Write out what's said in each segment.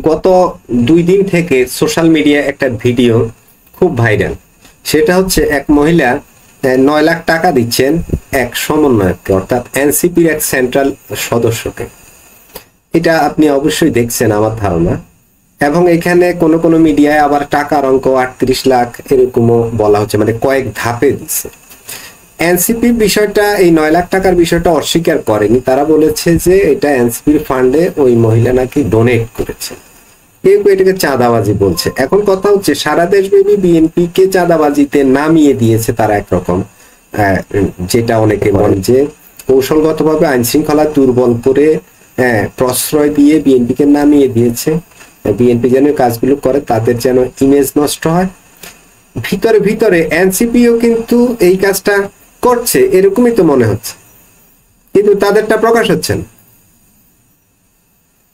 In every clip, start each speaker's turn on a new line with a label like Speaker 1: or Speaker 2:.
Speaker 1: গত 2 দিন থেকে সোশ্যাল মিডিয়া একটা ভিডিও খুব ভাইরাল। সেটা হচ্ছে এক মহিলা 9 লাখ টাকা দিচ্ছেন এক সমন্বয়ককে, অর্থাৎ এনসিপির এক সেন্ট্রাল সদস্যকে। এটা আপনি অবশ্যই দেখছেন আমার ধারণা। এবং এখানে কোন কোন মিডিয়ায় আবার টাকার অঙ্ক 38 লাখ এরকমও বলা হচ্ছে, মানে কয়েক ধাপে দিচ্ছে। এনসিপি বিষয়টা, এই 9 লাখ টাকার বিষয়টা অস্বীকার করেনি। তারা বলেছে যে এটা এনসিপির ফান্ডে ওই মহিলা নাকি ডোনেট করেছে। কেউ এটাকে চাঁদাবাজি বলছে। এখন কথা হচ্ছে সারা দেশব্যাপী বিএনপি কে চাঁদাবাজিতে নামিয়ে দিয়েছে তারা একরকম, যেটা অনেকে বলেন যে কৌশলগতভাবে আইন শৃঙ্খলা দুর্বল করে প্রশ্রয় দিয়ে বিএনপিকে নামিয়ে দিয়েছে। বিএনপি যেন কাজগুলো করে তাদের যেন ইমেজ নষ্ট হয়। ভিতরে ভিতরে এনসিপিও কিন্তু এই কাজটা করছে এরকমই তো মনে হচ্ছে, কিন্তু তাদেরটা প্রকাশ হচ্ছে না।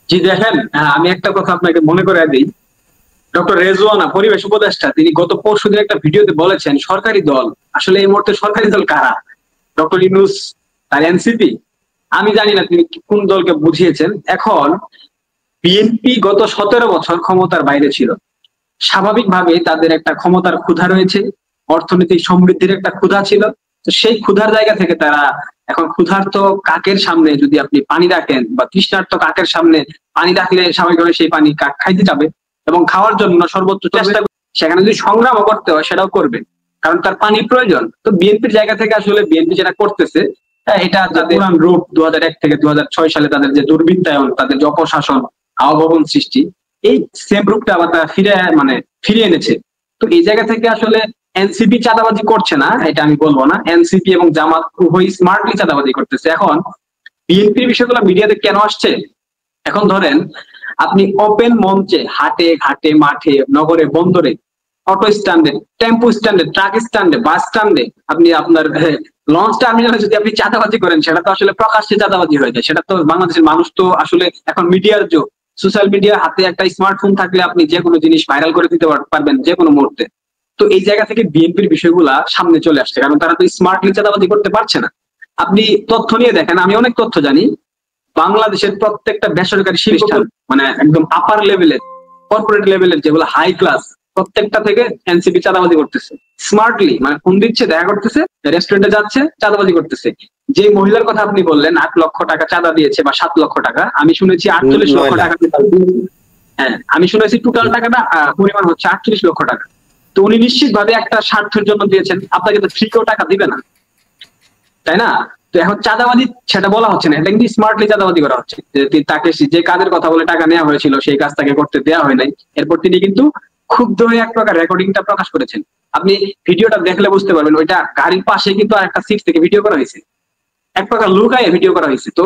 Speaker 2: জি দেখেন, আমি একটা কথা আপনাকে মনে করে দিই। ডক্টর রেজওয়ানা, পরিবেশ উপদেষ্টা, তিনি গত পরশুদিন একটা ভিডিওতে বলেছেন সরকারি দল, আসলে এই মুহূর্তে সরকারি দল কারা? ডক্টর ইউনূস আর এনসিপি? আমি জানি না তিনি কোন দলকে বুঝিয়েছেন। এখন বিএনপি গত 17 বছর ক্ষমতার বাইরে ছিল। স্বাভাবিকভাবে তাদের একটা ক্ষমতার ক্ষুধা রয়েছে, অর্থনৈতিক সমৃদ্ধির একটা ক্ষুধা ছিল। তো সেই ক্ষুধার জায়গা থেকে তারা এখন ক্ষুধার্ত কাকের সামনে যদি আপনি পানি রাখেন, বা তৃষ্ণার্ত কাকের সামনে পানি রাখলে স্বাভাবিকভাবে সেই পানি কাক খাইতে যাবে এবং খাওয়ার জন্য সর্বোচ্চ চেষ্টা করবে। সেখানে যদি সংগ্রামও করতে হয় সেটাও করবে, কারণ তার পানি প্রয়োজন। তো বিএনপির জায়গা থেকে আসলে বিএনপি যেটা করতেছে, এটা তাদের পুরান রূপ 2001 থেকে 2006 সালে তাদের যে দুর্বৃত্তায়ন, তাদের যে অপশাসন, আওয়ামন সৃষ্টি, এই সেম রূপটা আবার তারা ফিরিয়ে এনেছে। তো এই জায়গা থেকে আসলে এনসিপি চাঁদাবাজি করছে না এটা আমি বলবো না। এনসিপি এবং জামাত উভয় স্মার্টলি চাঁদাবাজি করতেছে। এখন বিএনপির বিষয়গুলো মিডিয়াতে কেন আসছে? এখন ধরেন আপনি ওপেন মঞ্চে, হাটে ঘাটে মাঠে নগরে বন্দরে, অটো স্ট্যান্ডে, টেম্পো স্ট্যান্ডে, ট্রাক স্ট্যান্ডে, বাস স্ট্যান্ডে, আপনি আপনার লঞ্চ টার্মিনালে যদি আপনি চাঁদাবাজি করেন, সেটা তো আসলে প্রকাশ্যে চাঁদাবাজি হয়ে যায়। সেটা তো বাংলাদেশের মানুষ তো আসলে এখন মিডিয়ার যুগ, সোশ্যাল মিডিয়া, হাতে একটা স্মার্টফোন থাকলে আপনি যে কোনো জিনিস ভাইরাল করে দিতে পারবেন যে কোনো মুহূর্তে। তো এই জায়গা থেকে বিএনপির বিষয়গুলা সামনে চলে আসছে, কারণ তারা তো স্মার্টলি চাঁদাবাজি করতে পারছে না। আপনি তথ্য নিয়ে দেখেন, আমি অনেক তথ্য জানি। বাংলাদেশের প্রত্যেকটা বেসরকারি প্রতিষ্ঠান, মানে একদম আপার লেভেলের, কর্পোরেট লেভেলের, যেগুলো হাই ক্লাস, প্রত্যেকটা থেকে এনসিপি চাঁদাবাজি করতেছে স্মার্টলি। মানে ফোন দিচ্ছে, দেখা করতেছে, রেস্টুরেন্টে যাচ্ছে, চাঁদাবাজি করতেছে। যে মহিলার কথা আপনি বললেন 8 লক্ষ টাকা চাঁদা দিয়েছে বা 7 লক্ষ টাকা, আমি শুনেছি 48 লক্ষ টাকা। হ্যাঁ, আমি শুনেছি টোটাল টাকাটা পরিমাণ হচ্ছে 48 লক্ষ টাকা। তো উনি নিশ্চিত ভাবে একটা স্বার্থের জন্য দিয়েছেন, আপনাকে তো ফ্রি কেউ টাকা দিবে না, তাই না? তো এখন চাঁদাবাজি সেটা বলা হচ্ছে না, এটা কিন্তু স্মার্টলি চাঁদাবাজি করা হচ্ছে। তাকে যে কাজের কথা বলে টাকা নেওয়া হয়েছিল সেই কাজ তাকে করতে দেওয়া হয় নাই। এরপর তিনি কিন্তু ক্ষুব্ধ হয়ে এক প্রকার রেকর্ডিংটা প্রকাশ করেছেন। আপনি ভিডিওটা দেখলে বুঝতে পারবেন, ওইটা গাড়ির পাশে কিন্তু আরেকটা সিট থেকে ভিডিও করা হয়েছে, এক প্রকার লুকায়ে ভিডিও করা হয়েছে। তো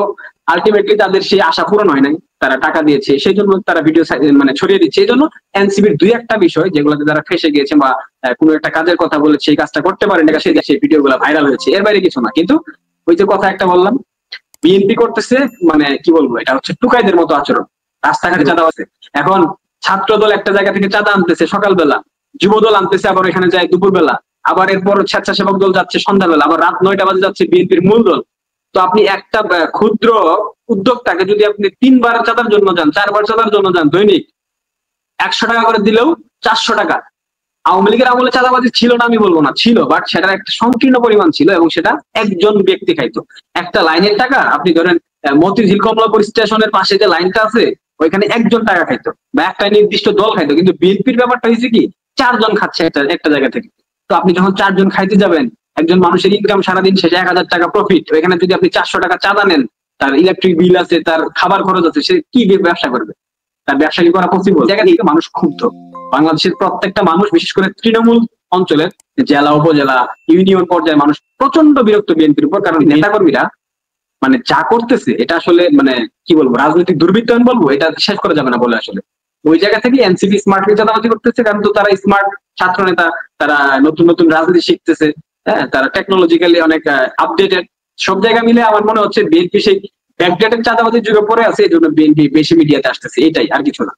Speaker 2: আলটিমেটলি তাদের সেই আশা পূরণ হয় নাই, তারা টাকা দিয়েছে সেই জন্য তারা ভিডিও মানে ছড়িয়ে দিচ্ছে। এই জন্য এনসিবির 2-1টা বিষয় যেগুলোতে তারা ফেসে গিয়েছে বা কোনো একটা কাজের কথা বলে সেই কাজটা করতে পারেন না, সেই ভিডিও গুলো ভাইরাল হয়েছে, এর বাইরে কিছু না। কিন্তু ওই যে কথা একটা বললাম, বিএনপি করতেছে, মানে কি বলবো, এটা হচ্ছে টুকাইদের মতো আচরণ। রাস্তাঘাটে চাঁদা আছে। এখন ছাত্র দল একটা জায়গা থেকে চাঁদা আনতেছে সকালবেলা, যুব দল আনতেছে আবার এখানে যায় দুপুরবেলা, আবার এরপর স্বেচ্ছাসেবক দল যাচ্ছে সন্ধ্যাবেলা, আবার রাত 9টা বাজে যাচ্ছে বিএনপির মূল দল। তো আপনি একটা ক্ষুদ্র উদ্যোক্তাকে যদি আপনি 3 বার চাঁদার জন্য যান, 4 বার চাঁদার জন্য যান, দৈনিক 100 টাকা করে দিলেও 400 টাকা। আওয়ামী লীগের আমলে চাঁদাবাজি ছিল না আমি বলবো না, ছিল, বাট সেটার একটা সংকীর্ণ পরিমাণ ছিল এবং সেটা একজন ব্যক্তি খাইতো। একটা লাইনের টাকা আপনি ধরেন মতিঝিল কমলাপুর স্টেশনের পাশে যে লাইনটা আছে, ওইখানে একজন টাকা খাইতো বা একটা নির্দিষ্ট দল খাইতো। কিন্তু বিএনপির ব্যাপারটা হয়েছে কি, 4 জন খাচ্ছে একটা জায়গা থেকে। তো আপনি যখন 4 জন খাইতে যাবেন, একজন মানুষের ইনকাম সারাদিন শেষে 1000 টাকা প্রফিট, ওইখানে যদি আপনি 400 টাকা চাঁদা নেন, তার ইলেকট্রিক বিল আছে, তার খাবার খরচ আছে, সে কি ব্যবসা করবে? তার ব্যবসা কি করা পসিবল? জায়গা থেকে মানুষ ক্ষুব্ধ। বাংলাদেশের প্রত্যেকটা মানুষ, বিশেষ করে তৃণমূল অঞ্চলের জেলা উপজেলা ইউনিয়ন পর্যায়ে মানুষ প্রচন্ড বিরক্ত বিএনপির উপর। কারণ নেতাকর্মীরা মানে যা করতেছে, এটা আসলে মানে কি বলবো, রাজনৈতিক দুর্বৃত্তায়ন বলবো, এটা শেষ করা যাবে না বলে আসলে। ওই জায়গা থেকে এনসিপি স্মার্টলি চাঁদাবাজি করতেছে, কারণ তো তারা স্মার্ট ছাত্র নেতা, তারা নতুন নতুন রাজনীতি শিখতেছে, হ্যাঁ, তারা টেকনোলজিক্যালি অনেক আপডেটেড। সব জায়গা মিলে আমার মনে হচ্ছে বিএনপি সেই ব্যাকডেটেড চাঁদাবাজির যুগে পড়ে আছে, এই জন্য বিএনপি বেশি মিডিয়াতে আসতেছে, এটাই, আর কিছু না।